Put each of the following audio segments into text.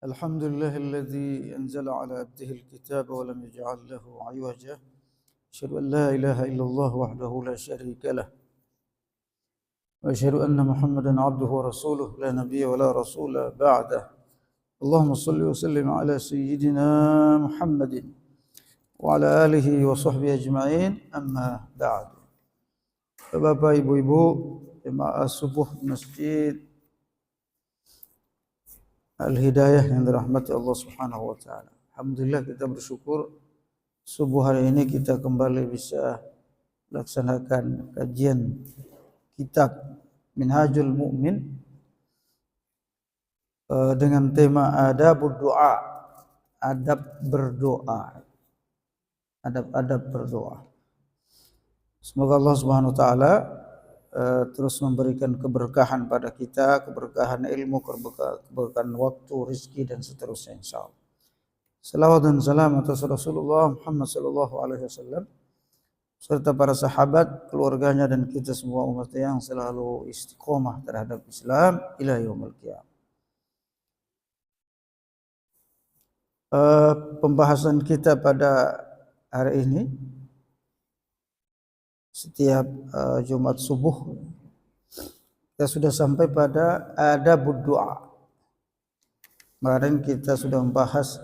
الحمد لله الذي أنزل على عبده الكتاب ولم يجعل له عوجا أشهد أن لا إله إلا الله وحده لا شريك له وأشهد أن محمدا عبده ورسوله لا نبي ولا رسول بعده اللهم صل وسلم على سيدنا محمد وعلى آله وصحبه أجمعين أما بعد. Bapak Ibu-ibu jemaah subuh Masjid Al-Hidayah yang dirahmati Allah Subhanahu wa taala. Alhamdulillah kita bersyukur subuh hari ini kita kembali bisa laksanakan kajian kitab Minhajul Mu'min dengan tema adabud doa, adab berdoa. Adab-adab berdoa. Semoga Allah Subhanahu wa taala terus memberikan keberkahan pada kita, keberkahan ilmu, keberkahan waktu, rezeki dan seterusnya insyaallah. Salawat dan salam atas Rasulullah Muhammad sallallahu alaihi wasallam serta para sahabat, keluarganya dan kita semua umat yang selalu istiqomah terhadap Islam ila yaumil qiyamah. Pembahasan kita pada hari ini setiap Jumat subuh kita sudah sampai pada adabud doa. Kemarin kita sudah membahas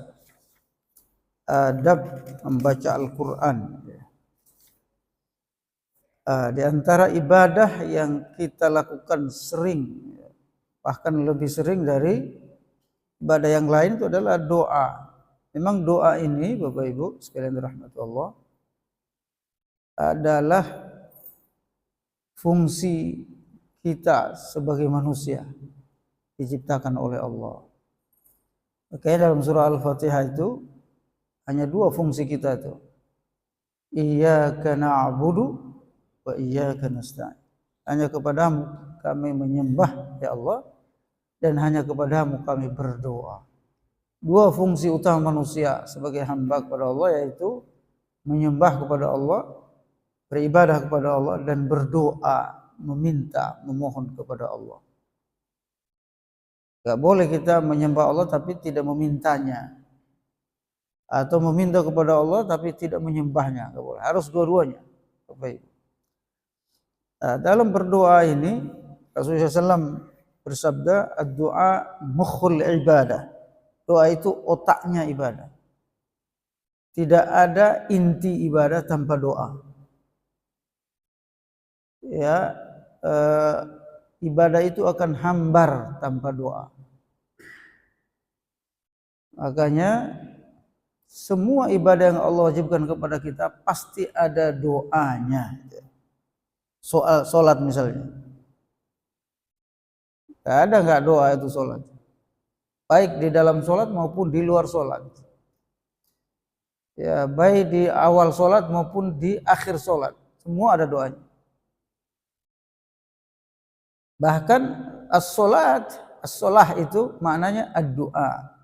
adab membaca Al-Quran. Di antara ibadah yang kita lakukan sering, bahkan lebih sering dari ibadah yang lain itu adalah doa. Memang doa ini Bapak Ibu sekalian dirahmati Allah adalah fungsi kita sebagai manusia diciptakan oleh Allah. Makanya dalam surah Al-Fatihah itu hanya dua fungsi kita itu. Iyyaka na'budu wa iyyaka nasta'in. Hanya kepadamu kami menyembah ya Allah dan hanya kepadamu kami berdoa. Dua fungsi utama manusia sebagai hamba kepada Allah yaitu menyembah kepada Allah, beribadah kepada Allah dan berdoa, meminta, memohon kepada Allah. Gak boleh kita menyembah Allah tapi tidak memintanya, atau meminta kepada Allah tapi tidak menyembahnya. Gak boleh, harus dua-duanya. Baik. Dalam berdoa ini Rasulullah SAW bersabda, ad-doa mukhul ibadah. Doa itu otaknya ibadah. Tidak ada inti ibadah tanpa doa. Ya, ibadah itu akan hambar tanpa doa. Makanya semua ibadah yang Allah wajibkan kepada kita pasti ada doanya. Soal solat misalnya, ada nggak doa itu solat? Baik di dalam solat maupun di luar solat. Ya, baik di awal solat maupun di akhir solat, semua ada doanya. Bahkan as-solah itu maknanya ad-doa.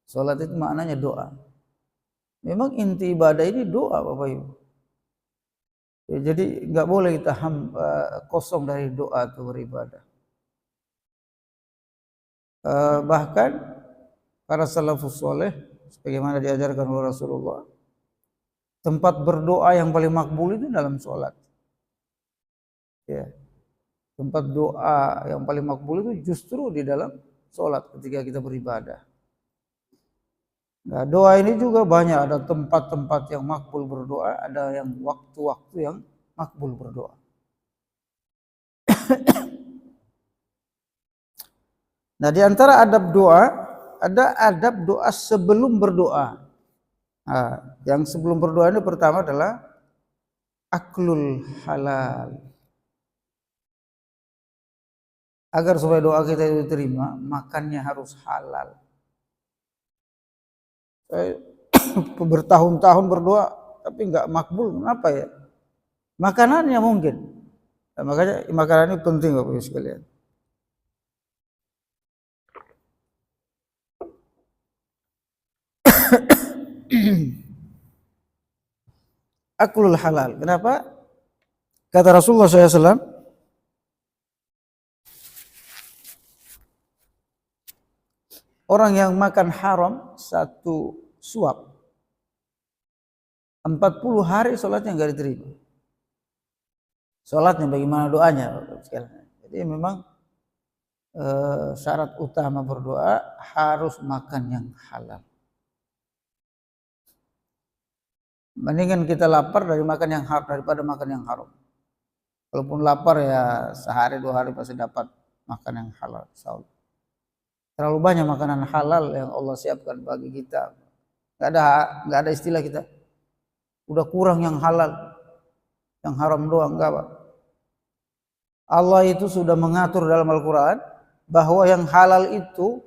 Solat itu maknanya doa. Memang inti ibadah ini doa Bapak Ibu. Ya, jadi nggak boleh kita kosong dari doa atau beribadah. Bahkan para salafus soleh sebagaimana diajarkan oleh Rasulullah, tempat berdoa yang paling makbul itu dalam solat. Ya. Tempat doa yang paling makbul itu justru di dalam solat ketika kita beribadah. Nah, doa ini juga banyak, ada tempat-tempat yang makbul berdoa, ada yang waktu-waktu yang makbul berdoa. Nah, di antara adab doa, ada adab doa sebelum berdoa. Nah, yang sebelum berdoa ini pertama adalah aklul halal. Agar supaya doa kita itu diterima, makannya harus halal. Bertahun-tahun berdoa tapi nggak makbul, kenapa ya? Makanannya mungkin. Nah, makanya makanan ini penting Bapak Ibu sekalian. Aklul halal. Kenapa? Kata Rasulullah SAW, orang yang makan haram satu suap 40 hari sholatnya nggak diterima. Sholatnya bagaimana doanya? Jadi memang syarat utama berdoa harus makan yang halal. Mendingan kita lapar daripada makan yang haram. Walaupun lapar ya sehari 2 hari pasti dapat makan yang halal. Terlalu banyak makanan halal yang Allah siapkan bagi kita. Nggak ada istilah kita udah kurang yang halal, yang haram doang, enggak Pak. Allah itu sudah mengatur dalam Al-Quran bahwa yang halal itu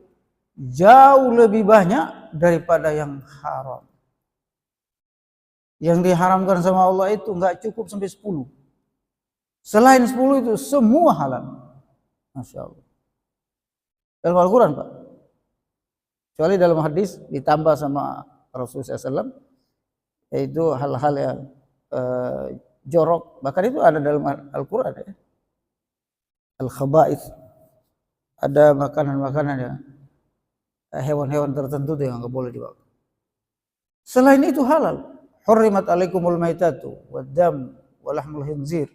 jauh lebih banyak daripada yang haram. Yang diharamkan sama Allah itu enggak cukup sampai 10. Selain 10 itu semua halal. Masya Allah. Dalam Al-Quran Pak. Kecuali dalam hadis ditambah sama Rasulullah SAW, yaitu hal-hal yang jorok. Bahkan itu ada dalam Al-Quran ya. Al-khaba'ith. Ada makanan-makanan yang hewan-hewan tertentu yang enggak boleh dibawa. Selain itu halal. Hurrimat alaikumul maitatu waddam walahmul khinzir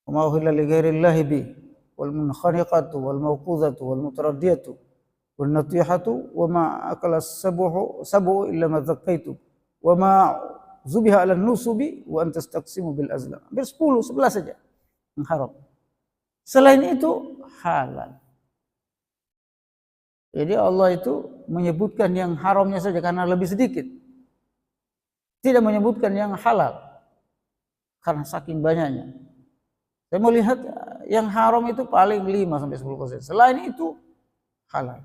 wa ma uhilla li ghairillahi bi wal munkhaniqatu wal mawqudhatu wal mutaraddiyatu wan natihatu wa ma akala sabu illa ma zakkaitu wa ma zubiha 'ala nusubi wa an tastaqsimu bil azlam. Hampir 10, 11 saja yang haram. Selain itu halal. Jadi Allah itu menyebutkan yang haramnya saja karena lebih sedikit. Tidak menyebutkan yang halal karena saking banyaknya. Saya melihat yang haram itu paling 5-10%. Selain itu halal.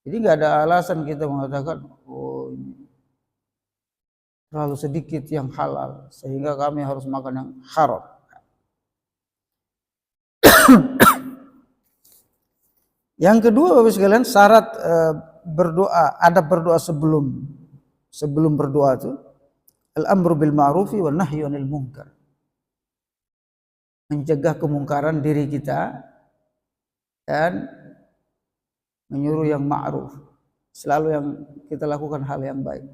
Jadi nggak ada alasan kita mengatakan oh ini terlalu sedikit yang halal sehingga kami harus makan yang haram. Yang kedua Bapak sekalian, syarat berdoa, adab berdoa sebelum berdoa itu al-amru bil ma'rufi wan nahyu 'anil munkar. Mencegah kemungkaran diri kita dan menyuruh yang ma'ruf. Selalu yang kita lakukan hal yang baik.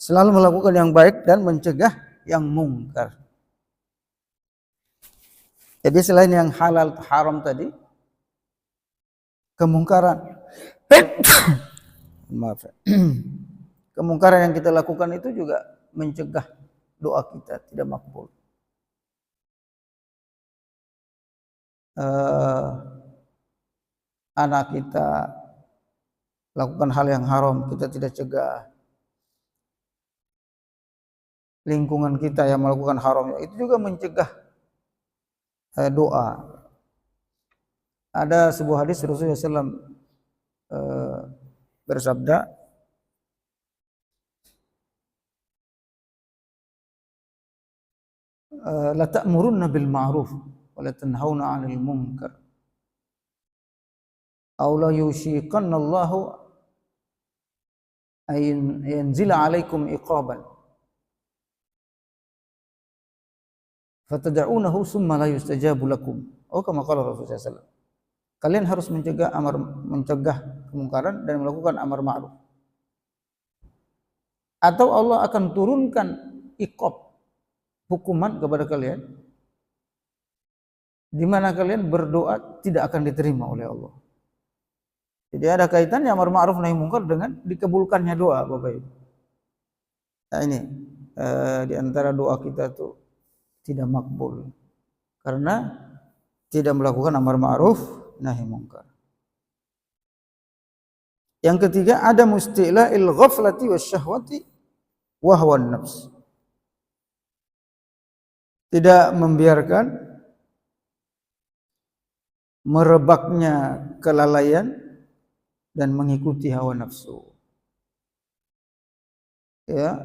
Selalu melakukan yang baik dan mencegah yang mungkar. Jadi selain yang halal haram tadi, kemungkaran maaf. Kemungkaran yang kita lakukan itu juga mencegah doa kita tidak makbul. Anak kita lakukan hal yang haram, kita tidak cegah. Lingkungan kita yang melakukan haram, itu juga mencegah doa. Ada sebuah hadis Rasulullah SAW bersabda, la ta'murunna bil ma'ruf wa la tanhauna 'anil munkar aw la yushiqanna Allahu an yanzila 'alaikum iqaban fatad'unahu summa la yustajabu lakum. Oh kama qala Rasulullah SAW. Kalian harus mencegah kemungkaran dan melakukan amar ma'ruf. Atau Allah akan turunkan iqab, hukuman kepada kalian, di mana kalian berdoa tidak akan diterima oleh Allah. Jadi ada kaitannya amar ma'ruf nahi munkar dengan dikabulkannya doa, Bapak Ibu. Nah ini di antara doa kita tuh tidak makbul karena tidak melakukan amar ma'ruf nahi munkar. Yang ketiga, ada mustila'il ghaflati wasyahwati wa hawan nafs. Tidak membiarkan merebaknya kelalaian dan mengikuti hawa nafsu. Ya,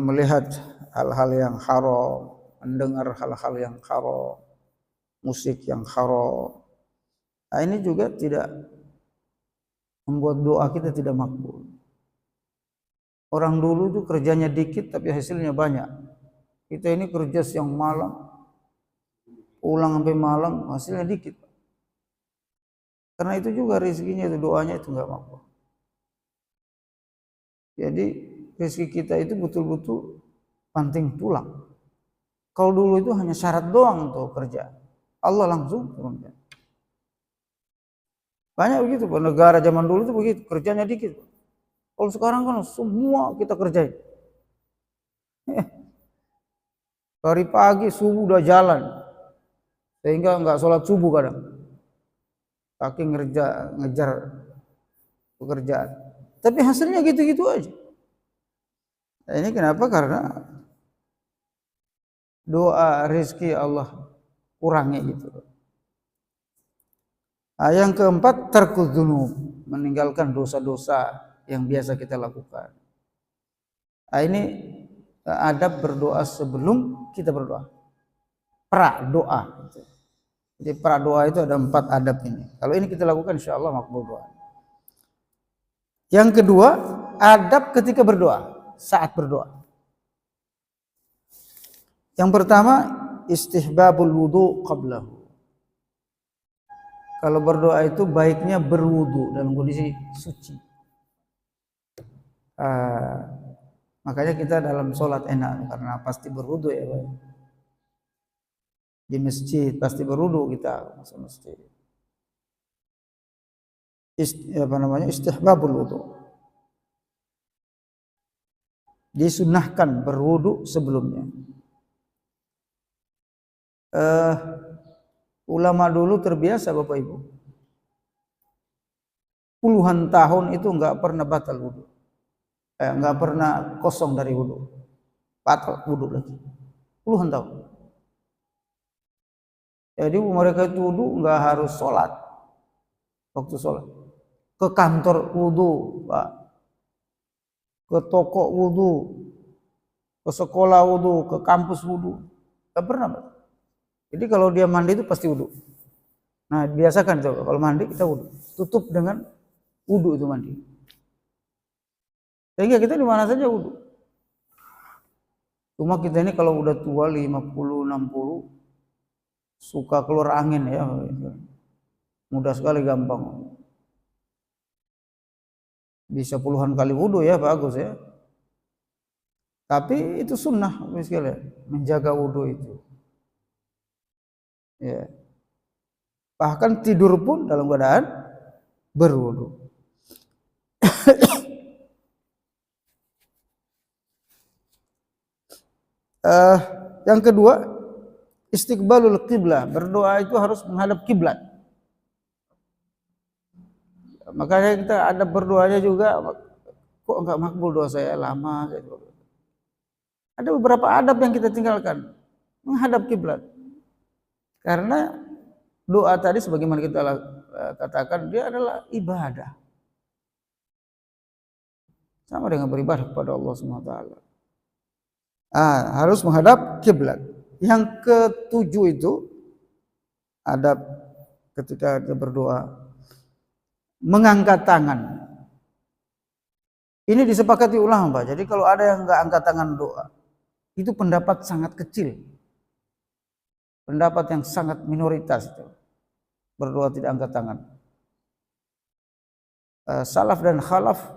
melihat hal-hal yang haram, mendengar hal-hal yang haram, musik yang haram. Nah, ini juga tidak membuat doa kita tidak makbul. Orang dulu itu kerjanya dikit tapi hasilnya banyak. Kita ini kerja siang malam, pulang sampai malam, hasilnya dikit. Karena itu juga rezekinya itu, doanya itu nggak mampu. Jadi rezeki kita itu betul-betul banting tulang. Kalau dulu itu hanya syarat doang tuh kerja, Allah langsung turunkan. Banyak begitu, negara zaman dulu itu begitu, kerjanya dikit. Kalau sekarang kan semua kita kerjain. Dari pagi subuh udah jalan, sehingga nggak sholat subuh kadang. Saking ngejar pekerjaan. Tapi hasilnya gitu-gitu aja. Nah, ini kenapa? Karena doa rezeki Allah kurangi gitu. Nah, yang keempat, tarkul dzunub, meninggalkan dosa-dosa yang biasa kita lakukan. Nah, ini adab berdoa sebelum kita berdoa. Pra doa. Jadi pra doa itu ada 4 adab ini. Kalau ini kita lakukan, insya Allah makbul doa. Yang kedua, adab ketika berdoa, saat berdoa. Yang pertama, istihbabul wudu qablahu. Kalau berdoa itu baiknya berwudu dalam kondisi suci. Makanya kita dalam sholat enak karena pasti berwudu ya Pak. Di masjid pasti berwudu kita masuk masjid. Istihbabul wudu. Disunnahkan berwudu sebelumnya. Ulama dulu terbiasa Bapak Ibu, puluhan tahun itu nggak pernah batal wudu, nggak pernah kosong dari wudu, batal wudu lagi, puluhan tahun. Jadi mereka itu wudu nggak harus sholat, waktu sholat, ke kantor wudu, Pak, ke toko wudu, ke sekolah wudu, ke kampus wudu, nggak pernah Pak. Jadi kalau dia mandi itu pasti wudu. Nah biasakan itu kalau mandi kita wudu, tutup dengan wudu itu mandi. Sehingga kita di mana saja wudu. Cuma kita ini kalau udah tua 50, 60 suka keluar angin ya. Mudah sekali gampang. Bisa puluhan kali wudu ya bagus ya. Tapi itu sunnah misalnya menjaga wudu itu. Ya. Bahkan tidur pun dalam keadaan berwudu. Yang kedua, istiqbalul qiblah. Berdoa itu harus menghadap kiblat. Makanya kita ada berdoanya juga, kok enggak makbul doa saya lama. Ada beberapa adab yang kita tinggalkan, menghadap kiblat. Karena doa tadi sebagaimana kita katakan dia adalah ibadah. Sama dengan beribadah kepada Allah Subhanahu wa taala. Harus menghadap kiblat. Yang ketujuh itu adab ketika kita berdoa, mengangkat tangan. Ini disepakati ulama, Pak. Jadi kalau ada yang enggak angkat tangan doa, itu pendapat sangat kecil. Pendapat yang sangat minoritas itu. Berdoa tidak angkat tangan. Salaf dan khalaf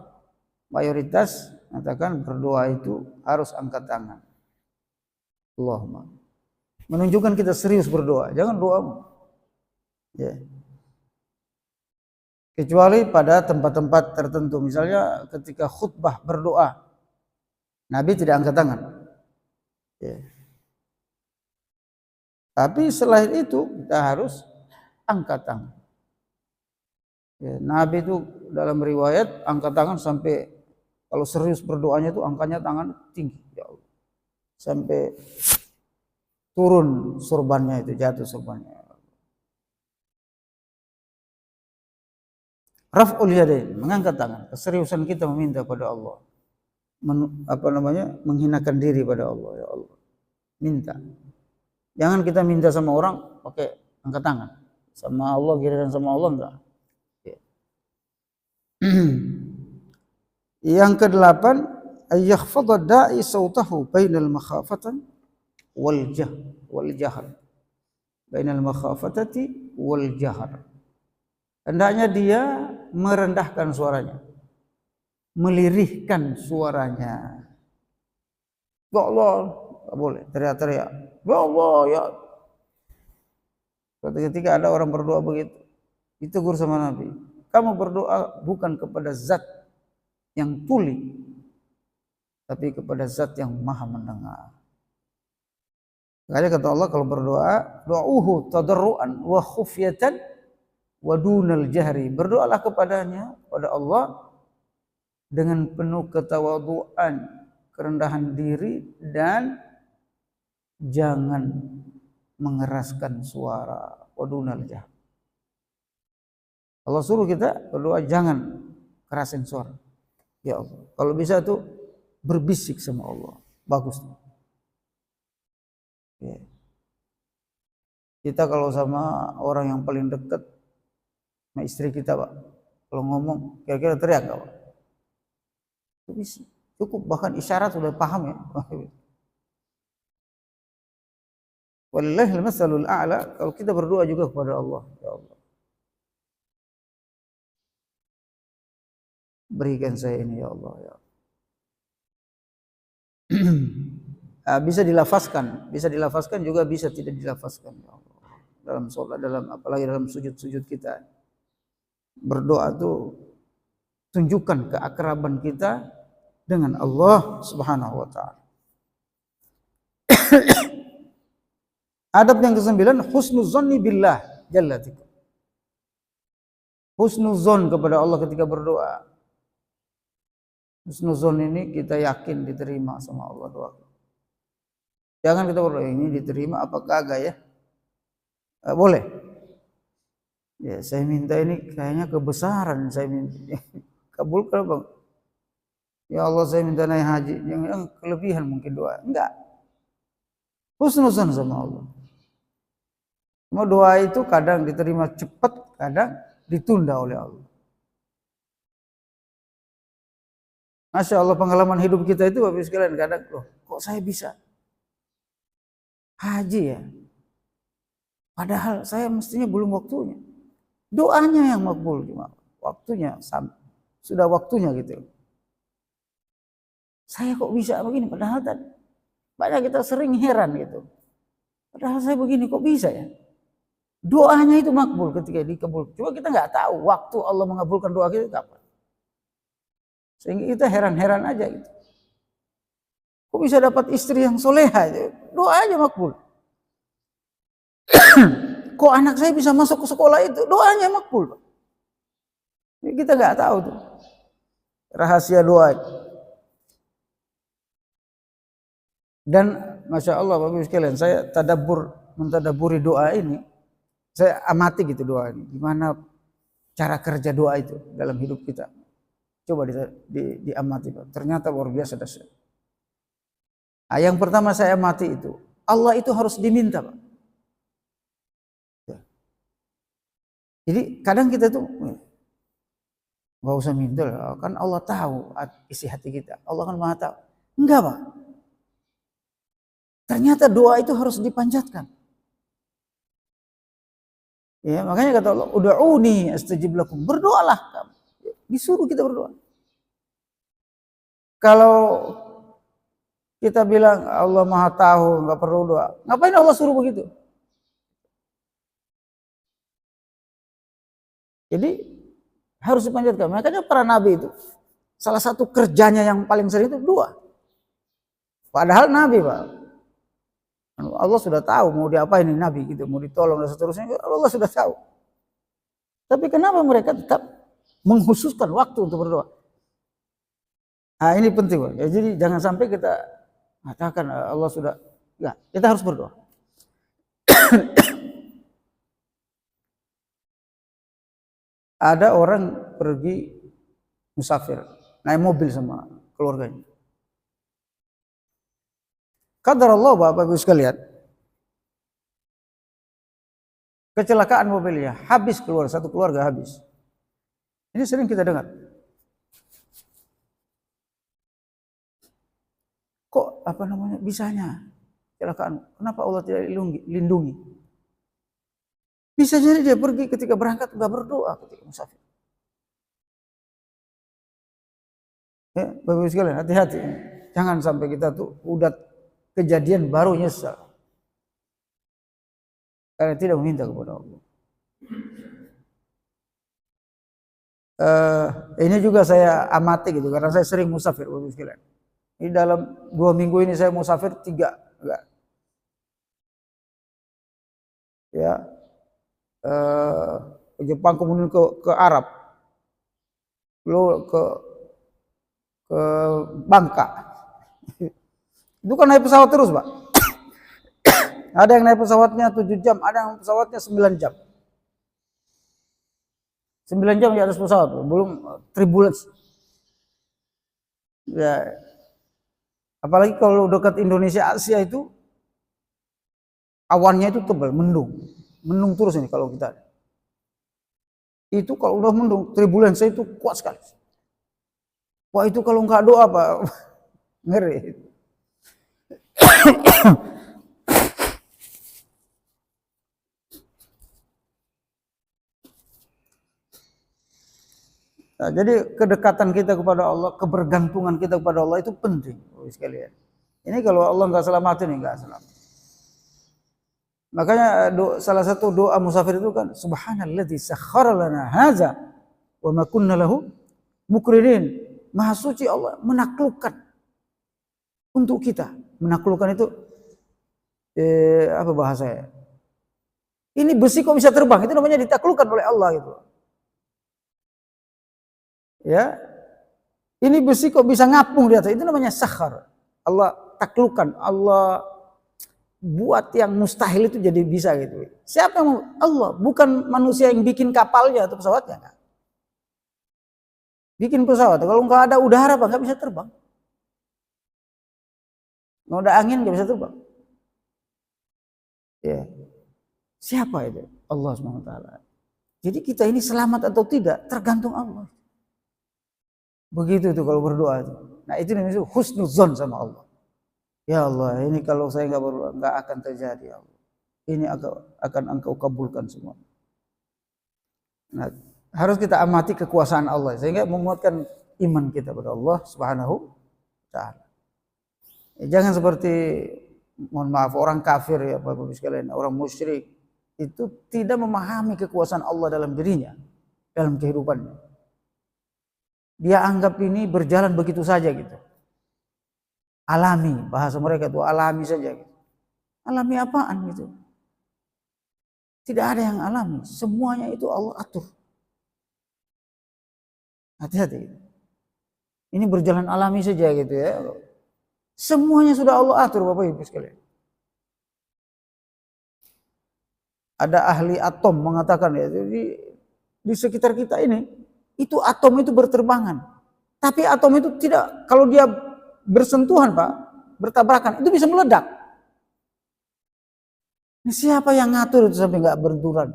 mayoritas mengatakan berdoa itu harus angkat tangan. Allahumma. Menunjukkan kita serius berdoa. Jangan doa. Ya. Kecuali pada tempat-tempat tertentu. Misalnya ketika khutbah berdoa, Nabi tidak angkat tangan. Ya. Tapi selain itu kita harus angkat tangan. Ya, Nabi itu dalam riwayat angkat tangan sampai kalau serius berdoanya itu angkatnya tangan tinggi, ya Allah, sampai turun surbannya itu, jatuh surbannya. Raf'ul yadain, mengangkat tangan, keseriusan kita meminta pada Allah, menghinakan diri pada Allah, ya Allah, minta. Jangan kita minta sama orang pakai angkat tangan. Sama Allah, giliran sama Allah enggak. Yang kedelapan, ay yakhfadha da'i sautahu bainal makhafatan wal jahr. Bainal makhafatati wal jahr. Hendaknya dia merendahkan suaranya, melirihkan suaranya. Ya Allah, tak boleh teriak-teriak. Ya Allah, ya. Suatu ketika ada orang berdoa begitu, ditegur sama Nabi. Kamu berdoa bukan kepada zat yang tuli, tapi kepada zat yang maha mendengar. Makanya kata Allah kalau berdoa, do'uhu tadarruan wa khufyatan wa dunal jahri. Berdoalah kepadanya, kepada Allah dengan penuh ketawaduan, kerendahan diri, dan jangan mengeraskan suara. Wa dunal jahri. Allah suruh kita berdoa jangan kerasin suara. Ya Allah, kalau bisa tuh berbisik sama Allah. Bagus. Ya. Kita kalau sama orang yang paling dekat, sama istri kita, Pak, kalau ngomong kira-kira teriak gak, Pak? Bisa. Cukup, bahkan isyarat sudah paham ya. Wallahil masalul a'la. Kalau kita berdoa juga kepada Allah, ya Allah, berikan saya ini ya Allah, ya. Bisa dilafazkan juga bisa tidak dilafazkan ya Allah. Dalam sholat, apalagi dalam sujud-sujud kita berdoa tuh tunjukkan keakraban kita dengan Allah Subhanahu wa taala. Adab yang ke-9, husnuzanni billah jalla dzikruh. Husnuzon kepada Allah ketika berdoa. Husnuzon ini kita yakin diterima sama Allah doa. Jangan kita berdoa ini diterima apa kagak ya? Boleh. Ya, saya minta ini kayaknya kebesaran, saya minta. Kabulkan Bang. Ya Allah, saya minta naik haji. Yang kelebihan mungkin doa. Enggak. Husnuzon sama Allah. Cuma doa itu kadang diterima cepat, kadang ditunda oleh Allah. Masya Allah, pengalaman hidup kita itu Bapak sekalian, kadang loh, kok saya bisa haji ya? Padahal saya mestinya belum waktunya. Doanya yang makbul, cuma waktunya sudah waktunya gitu. Saya kok bisa begini? Padahal tadi banyak kita sering heran gitu. Padahal saya begini kok bisa ya? Doanya itu makbul ketika dikabul. Cuma kita nggak tahu waktu Allah mengabulkan doa kita kapan. Sehingga kita heran-heran aja gitu. Kok bisa dapat istri yang soleha? Doa aja makbul. Kok anak saya bisa masuk ke sekolah itu? Doanya makbul. Kita nggak tahu tuh rahasia doa. Dan Masya Allah Bapak Ibu sekalian, saya mentadaburi doa ini. Saya amati gitu doa ini. Gimana cara kerja doa itu dalam hidup kita. Coba diamati, Pak. Ternyata luar biasa dahsyat. Nah, yang pertama saya amati itu, Allah itu harus diminta, Pak. Jadi kadang kita tuh nggak usah minta, kan Allah tahu isi hati kita. Allah kan Maha tahu. Enggak, Pak. Ternyata doa itu harus dipanjatkan. Ya, makanya kata Allah, ud'uni astajib lakum. Berdoalah kamu. Disuruh kita berdoa. Kalau kita bilang Allah Maha tahu, nggak perlu doa. Ngapain Allah suruh begitu? Jadi harus dipanjatkan. Makanya para nabi itu salah satu kerjanya yang paling sering itu doa. Padahal nabi, Pak, Allah sudah tahu mau diapain ini nabi gitu, mau ditolong dan seterusnya. Allah sudah tahu. Tapi kenapa mereka tetap mengkhususkan waktu untuk berdoa? Nah, ini penting, Pak. Ya, jadi jangan sampai kita mengatakan Allah sudah, enggak, kita harus berdoa. Ada orang pergi musafir, naik mobil sama keluarganya. Qadarullah Bapak Ibu sekalian, kecelakaan mobilnya, habis keluar, satu keluarga habis. Ini sering kita dengar. kok bisanya kecelakaan? Kenapa Allah tidak lindungi? Bisa jadi dia pergi ketika berangkat nggak berdoa ketika musafir. Ya, Bapak-Ibu sekalian, hati-hati. Jangan sampai kita tuh udah kejadian baru nyesal. Karena tidak meminta kepada Allah. Ini juga saya amati gitu, karena saya sering musafir, Bapak-Ibu sekalian. Ini dalam 2 minggu ini saya musafir 3. Ya, ke Jepang, kemudian ke Arab, lalu ke Bangka. Itu kan naik pesawat terus, Pak. Ada yang naik pesawatnya 7 jam, ada yang pesawatnya 9 jam. 9 jam di atas pesawat, belum turbulence. Ya, apalagi kalau dekat Indonesia, Asia itu awannya itu tebal, mendung terus ini kalau kita. Itu kalau udah mendung, turbulence itu kuat sekali. Wah, itu kalau nggak doa, Pak, ngeri. Nah, jadi kedekatan kita kepada Allah, kebergantungan kita kepada Allah itu penting, sekalian. Ini kalau Allah nggak selamatin, nggak selamat. Makanya salah satu doa musafir itu kan, Subhanalladzi sakhkhara lana hadza wa ma kunna lahu muqrinin. Maha suci Allah menaklukkan untuk kita. Menaklukkan itu apa bahasanya? Ini besi kok bisa terbang? Itu namanya ditaklukkan oleh Allah gitu. Ya. Ini besi kok bisa ngapung di atas? Itu namanya sakhar. Allah taklukkan, Allah buat yang mustahil itu jadi bisa gitu. Siapa yang Allah? Bukan manusia yang bikin kapalnya atau pesawatnya, kan? Bikin pesawat, kalau nggak ada udara Pak, nggak bisa terbang. Nggak ada angin nggak bisa terbang. Ya. Siapa itu? Allah SWT. Jadi kita ini selamat atau tidak tergantung Allah. Begitu tuh kalau berdoa itu. Nah itu namanya husnuzon sama Allah. Ya Allah, ini kalau saya nggak berdoa nggak akan terjadi, ya Allah. Ini akan Engkau kabulkan semua. Nah, harus kita amati kekuasaan Allah sehingga menguatkan iman kita kepada Allah Subhanahu wa taala. Jangan seperti, mohon maaf, orang kafir ya Bapak-Ibu sekalian, orang musyrik itu tidak memahami kekuasaan Allah dalam dirinya, dalam kehidupannya. Dia anggap ini berjalan begitu saja gitu. Alami, bahasa mereka itu alami saja gitu. Alami apaan gitu? Tidak ada yang alami, semuanya itu Allah atur. Hati-hati. Ini berjalan alami saja gitu ya. Semuanya sudah Allah atur Bapak Ibu sekalian. Ada ahli atom mengatakan ya, di sekitar kita ini, itu atom itu berterbangan. Tapi atom itu tidak, kalau dia bersentuhan Pak, bertabrakan, itu bisa meledak. Ini siapa yang ngatur itu sampai nggak berduran?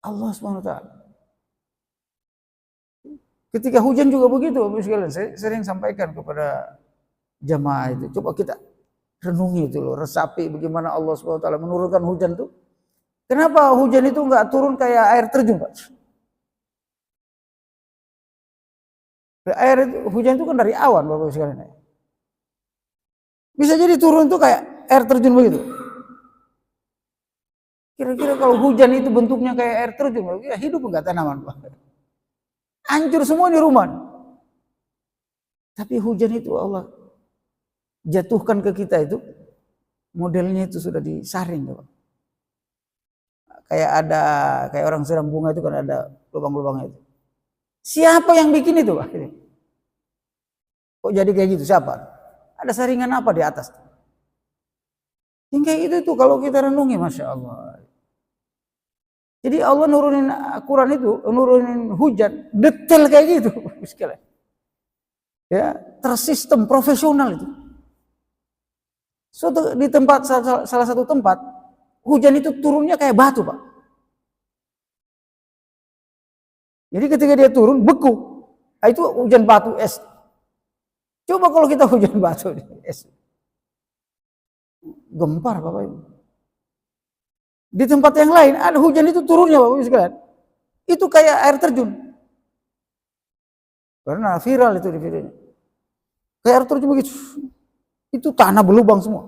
Allah SWT. Ketika hujan juga begitu, Bapak sekalian. Saya sering sampaikan kepada jamaah itu. Coba kita renungi itu loh, resapi bagaimana Allah SWT menurunkan hujan itu. Kenapa hujan itu nggak turun kayak air terjun, Pak? Hujan itu kan dari awan, Bapak sekalian. Bisa jadi turun itu kayak air terjun begitu. Kira-kira kalau hujan itu bentuknya kayak air terjun, hidup enggak tanaman, Pak? Hancur semua di rumah. Tapi hujan itu Allah jatuhkan ke kita itu, modelnya itu sudah disaring, Pak. Kayak orang siram bunga itu kan ada lubang-lubangnya itu. Siapa yang bikin itu, Pak? Kok jadi kayak gitu? Siapa? Ada saringan apa di atas? Yang kayak itu tuh kalau kita renungi, Masya Allah. Jadi Allah nurunin Quran itu, nurunin hujan, detail kayak gitu. Ya, tersistem profesional itu. Di tempat, salah satu tempat, hujan itu turunnya kayak batu, Pak. Jadi ketika dia turun, beku. Nah, itu hujan batu es. Coba kalau kita hujan batu, gempar Bapak Ibu. Di tempat yang lain ada hujan itu turunnya Bapak Ibu sekalian. Itu kayak air terjun. Karena viral itu di videonya. Kayak air terjun begitu. Itu tanah berlubang semua.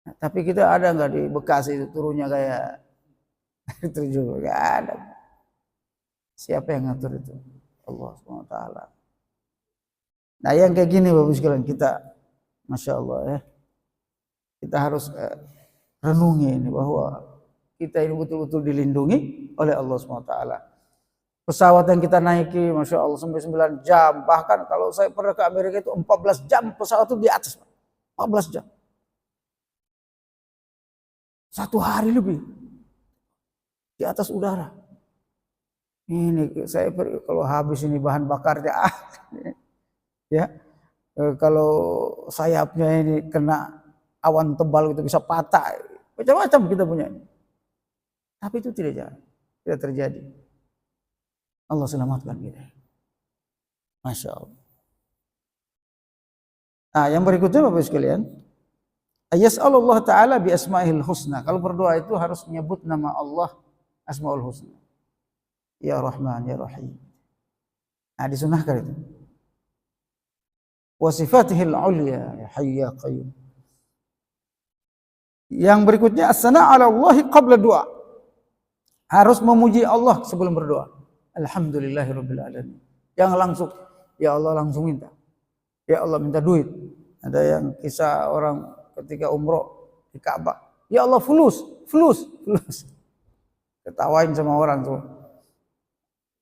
Nah, tapi kita ada nggak di Bekasi itu turunnya kayak air terjun? Nggak ada. Siapa yang ngatur itu? Allah SWT. Nah yang kayak gini Bapak sekalian kita, Masya Allah ya, kita harus renungi ini bahwa kita ini betul-betul dilindungi oleh Allah SWT. Pesawat yang kita naiki, Masya Allah sampai 9 jam. Bahkan kalau saya pernah ke Amerika itu 14 jam pesawat itu di atas. 14 jam. 1 hari lebih di atas udara. Ini saya kalau habis ini bahan bakarnya ya, kalau sayapnya ini kena awan tebal itu bisa patah, macam-macam kita punya ini. Tapi itu tidak terjadi. Allah selamatkan kita. Masya Allah. Nah, yang berikutnya Bapak sekalian, ayas'alullah ta'ala bi asma'ihil husna. Kalau berdoa itu harus menyebut nama Allah Asmaul Husna. Ya Rahman, Ya Rahim. Nah, disunahkan itu. Wa sifatihil ulya, ya Hayy ya Qayyum. Yang berikutnya as-sana' 'ala Allahi qabla du'a. Harus memuji Allah sebelum berdoa. Alhamdulillahirabbil alamin. Jangan langsung ya Allah langsung minta. Ya Allah minta duit. Ada yang kisah orang ketika umroh di Ka'bah. Ya Allah fulus. Ketawain sama orang tuh.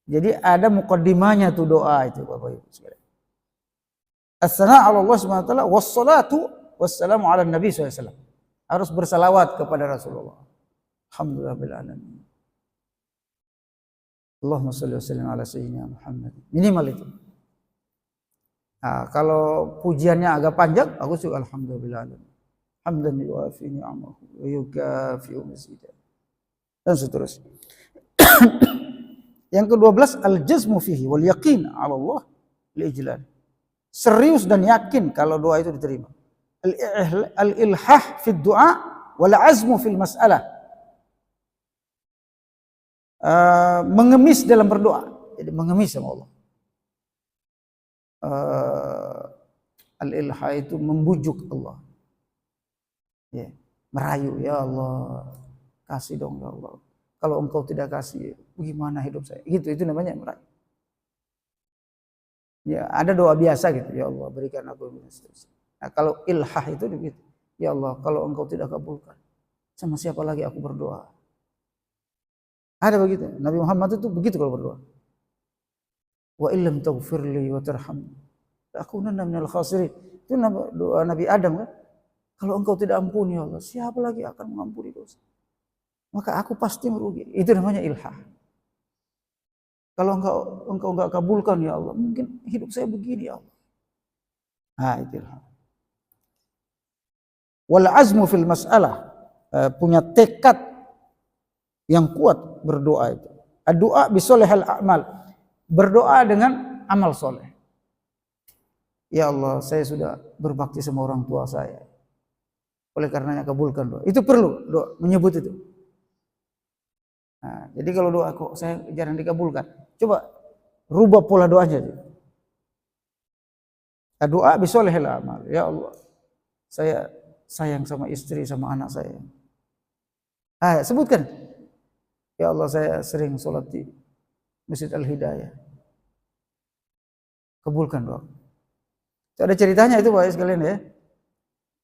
Jadi ada mukaddimahnya tuh doa itu Bapak Ibu sekalian. As-sana' 'ala Allah Subhanahu wa taala wassalatu wassalamu 'ala Nabi sallallahu alaihi wasallam. Harus bersalawat kepada Rasulullah. Alhamdulillahirabbil alamin. Allahumma shalli wa sallim ala sayyidina Muhammad. Minimal itu. Nah, kalau pujiannya agak panjang, aku suka alhamdulillah. Hamdan yuwafi ni'amahu wa yukafi'u mazidah. Dan seterusnya. Yang ke-12 al-jazmu fihi wal yaqin 'ala Allah li'ijlal. Serius dan yakin kalau doa itu diterima. Al-ilhah fid du'a wal azmu fil mas'alah. Mengemis dalam berdoa. Jadi mengemis sama Allah. Al-ilhah itu membujuk Allah. Ya, merayu, ya Allah, kasih dong ya Allah. Kalau engkau tidak kasih, bagaimana hidup saya? Gitu, itu namanya merayu. Ya, ada doa biasa gitu, ya Allah berikan aku. Nah, kalau ilhah itu begitu. Ya Allah, kalau engkau tidak kabulkan, sama siapa lagi aku berdoa? Ada begitu. Nabi Muhammad itu begitu kalau berdoa. Wa illam taghfirli wa tarhamni lakunanna minal khasirin. Itu doa Nabi Adam kan. Kalau engkau tidak ampuni ya Allah, siapa lagi akan mengampuni dosa? Maka aku pasti merugi. Itu namanya ilhah. Kalau engkau enggak kabulkan ya Allah, mungkin hidup saya begini ya Allah. Nah, itu ilhah. Wal azmu fil mas'alah, punya tekad yang kuat berdoa itu. Doa bisolehal a'mal, berdoa dengan amal soleh. Ya Allah, saya sudah berbakti sama orang tua saya. Oleh karenanya kabulkan doa. Itu perlu doa, menyebut itu. Nah, jadi kalau doa kok saya jarang dikabulkan, coba rubah pola doanya. Doa bisolehal a'mal. Ya Allah, saya sayang sama istri, sama anak saya. Sebutkan. Ya Allah, saya sering sholat di Masjid Al-Hidayah. Kabulkan doa. Ada ceritanya itu Bapak sekalian ya.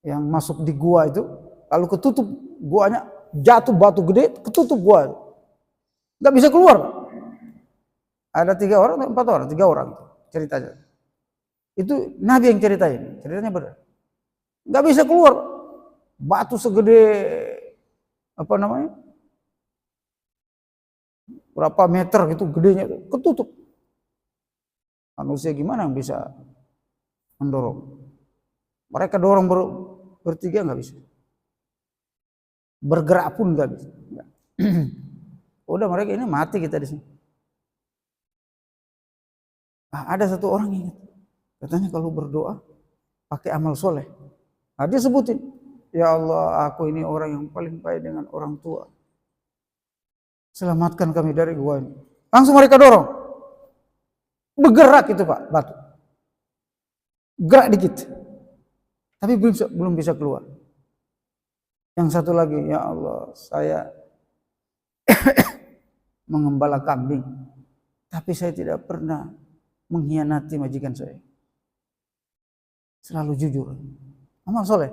Yang masuk di gua itu, lalu ketutup guanya, jatuh batu gede, ketutup gua. Nggak bisa keluar. Ada 3 orang, 4 orang, 3 orang ceritanya. Itu Nabi yang ceritain, ceritanya benar. Nggak bisa keluar. Batu segede apa namanya? Berapa meter gitu gedenya, ketutup. Manusia gimana yang bisa mendorong? Mereka dorong bertiga nggak bisa. Bergerak pun nggak bisa. Udah mereka ini mati kita di sini. Ada satu orang ingat, katanya kalau berdoa pakai amal soleh. Dia sebutin, ya Allah, aku ini orang yang paling baik dengan orang tua. Selamatkan kami dari gua ini. Langsung mereka dorong. Bergerak itu Pak, batu. Gerak dikit. Tapi belum bisa keluar. Yang satu lagi, ya Allah, saya mengembala kambing. Tapi saya tidak pernah mengkhianati majikan saya. Selalu jujur. Amal soleh.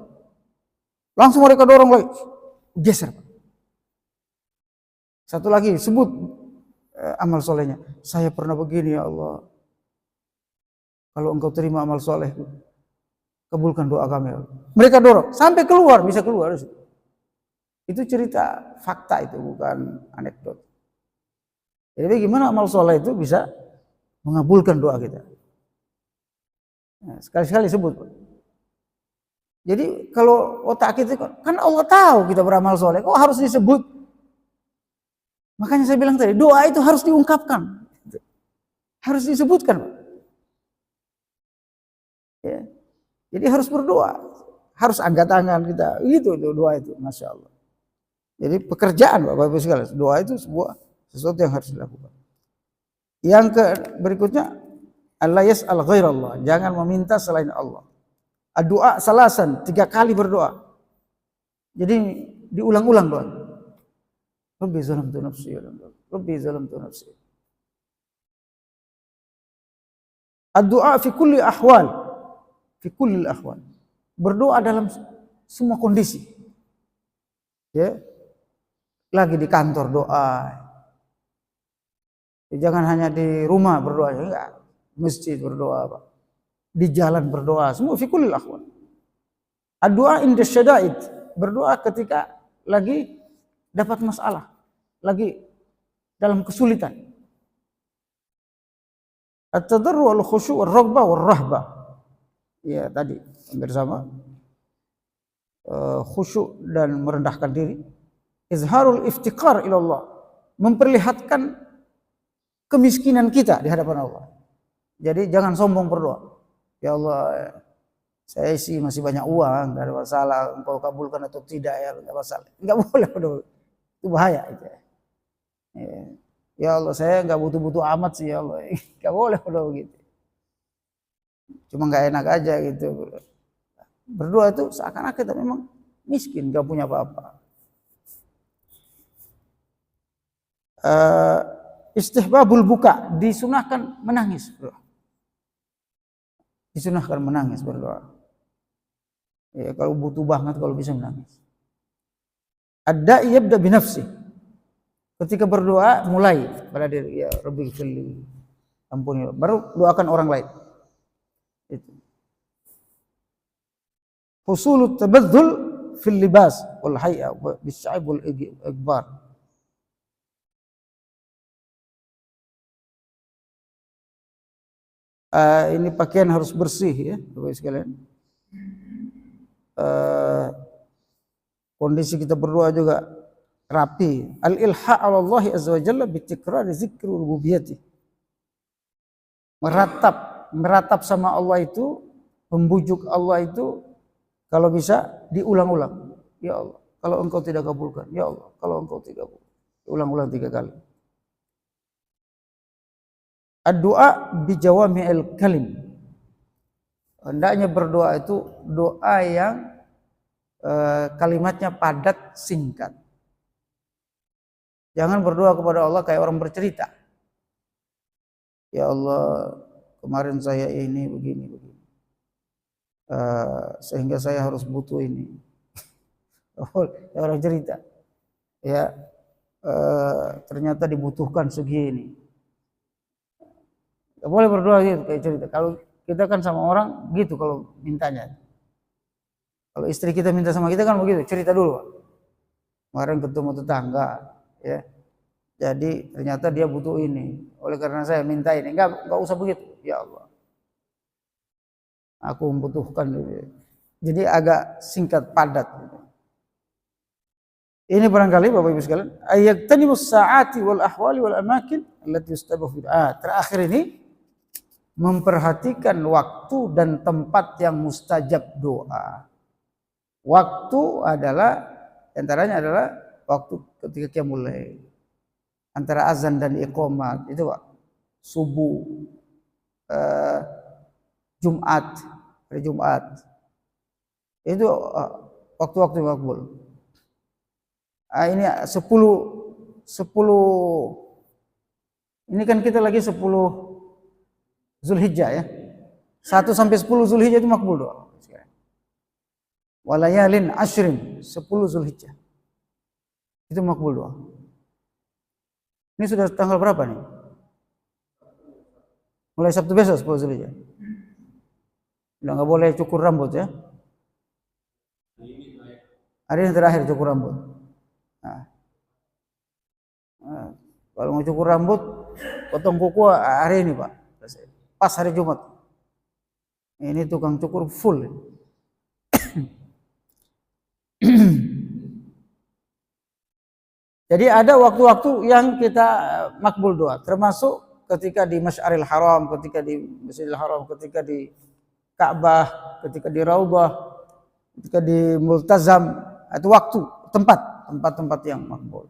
Langsung mereka dorong lagi. Geser Pak. Satu lagi sebut amal solehnya. Saya pernah begini ya Allah. Kalau engkau terima amal soleh, kabulkan doa kami. Mereka dorong sampai keluar, bisa keluar. Itu cerita fakta itu, bukan anekdot. Jadi bagaimana amal soleh itu bisa mengabulkan doa kita. Nah, sekali-sekali sebut. Jadi kalau otak kita kan Allah tahu kita beramal soleh, kok harus disebut? Makanya saya bilang tadi, doa itu harus diungkapkan. Harus disebutkan. Ya. Jadi harus berdoa. Harus angkat tangan kita. Itu doa itu, Masya Allah. Jadi pekerjaan Bapak-Ibu sekalian. Doa itu sesuatu yang harus dilakukan. Yang berikutnya, Allah yas'al ghairallah. Jangan meminta selain Allah. Doa salasan, 3 kali berdoa. Jadi diulang-ulang doa. Rabbi zalamtu nafsi ya Allah. Rabbi zalamtu nafsi. Ad-du'a fi kulli ahwal. Fi kulli ahwal. Berdoa dalam semua kondisi. Ya. Lagi di kantor doa. Jangan hanya di rumah berdoa, enggak. Masjid berdoa, Pak. Di jalan berdoa, semua fi kulli ahwal. Ad-du'a inda syada'id. Berdoa ketika lagi dapat masalah, lagi dalam kesulitan. At-tadarru wal khusyu' wal raghbah wal rahbah. Ya tadi bersama khusyuk dan merendahkan diri. Izharul iftiqar ila Allah, memperlihatkan kemiskinan kita di hadapan Allah. Jadi jangan sombong berdoa. Ya Allah, saya sih masih banyak uang, enggak ada masalah, engkau kabulkan atau tidak ya enggak masalah. Enggak boleh berdoa. Itu bahaya itu. Ya Allah, saya enggak butuh-butuh amat sih ya Allah. Enggak boleh berdoa begitu. Cuma enggak enak aja gitu. Berdoa itu seakan-akan kita memang miskin, enggak punya apa-apa. Istihbabul buka, disunahkan menangis berdoa. Disunahkan menangis berdoa. Ya, kalau butuh banget, kalau bisa menangis. Ad-da'i yabda binafsi. Ketika berdoa mulai pada diri, ya Rabbil firli, ampuni, baru doakan orang lain. Itu. Husulut tabadzul fil libas wal hay'a bisya'ib wal ikbar. Ini pakaian harus bersih ya, Bapak sekalian. Kondisi kita berdoa juga rapi. Al-ilha 'ala Allah azza wa jalla bi tikrar zikri rububiyyati. Meratap sama Allah itu, membujuk Allah itu kalau bisa diulang-ulang. Ya Allah, kalau engkau tidak kabulkan. Ya Allah, kalau engkau tidak kabulkan. Ulang-ulang 3 kali. Ad-du'a bi jawami'il kalim. Hendaknya berdoa itu doa yang kalimatnya padat, singkat. Jangan berdoa kepada Allah kayak orang bercerita. Ya Allah, kemarin saya ini begini. Sehingga saya harus butuh ini. Orang cerita. Ya, ternyata dibutuhkan segini. Gak boleh berdoa gitu kayak cerita. Kalau kita kan sama orang gitu kalau mintanya. Kalau istri kita minta sama kita kan begitu, cerita dulu. Kemarin ketemu tetangga, ya. Jadi ternyata dia butuh ini. Oleh karena saya minta ini, enggak usah begitu. Ya Allah, aku membutuhkan ini. Jadi agak singkat padat. Ini barangkali Bapak Ibu sekalian, ayaktanimus sa'ati wal ahwali wal amakin allati yustabahu. Terakhir ini memperhatikan waktu dan tempat yang mustajab doa. Waktu adalah antaranya adalah waktu ketika qiyamul lail. Antara azan dan iqamat itu Pak. Subuh, Jumat, hari Jumat. Itu waktu-waktu makbul. Ini 10 ini kan kita lagi 10 Zulhijjah ya. 1 sampai 10 Zulhijjah itu makbul doa. Walayalin ashrin 10 Zulhijjah. Itu makbul doa. Ini sudah tanggal berapa nih? Mulai Sabtu besok 10 Zulhijjah. Udah nggak boleh cukur rambut ya. Hari ini terakhir cukur rambut. Nah, kalau mau cukur rambut, potong kuku hari ini Pak. Pas hari Jumat. Ini tukang cukur full. Jadi ada waktu-waktu yang kita makbul doa, termasuk ketika di Masy'aril Haram, ketika di Masjidil Haram, ketika di Ka'bah, ketika di Raudhah, ketika di Multazam, itu waktu, tempat-tempat yang makbul.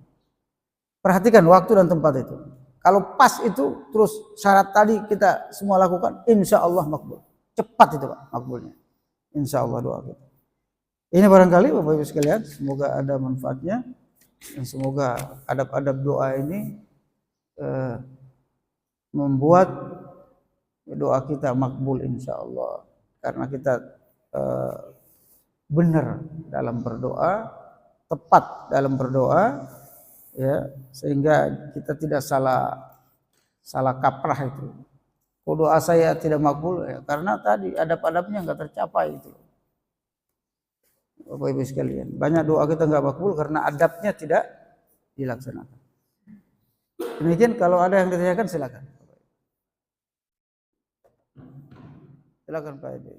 Perhatikan waktu dan tempat itu. Kalau pas itu, terus syarat tadi kita semua lakukan, insya Allah makbul. Cepat itu Pak makbulnya. Insya Allah doa kita. Ini barangkali Bapak Ibu sekalian, semoga ada manfaatnya. Dan semoga adab-adab doa ini membuat doa kita makbul insya Allah. Karena kita benar dalam berdoa, tepat dalam berdoa, ya, sehingga kita tidak salah kaprah itu. Kalau doa saya tidak makbul, ya, karena tadi adab-adabnya nggak tercapai itu. Bapak Ibu sekalian, banyak doa kita nggak makbul karena adabnya tidak dilaksanakan. Demikian, kalau ada yang ditanyakan silakan. Silakan Pak Edi.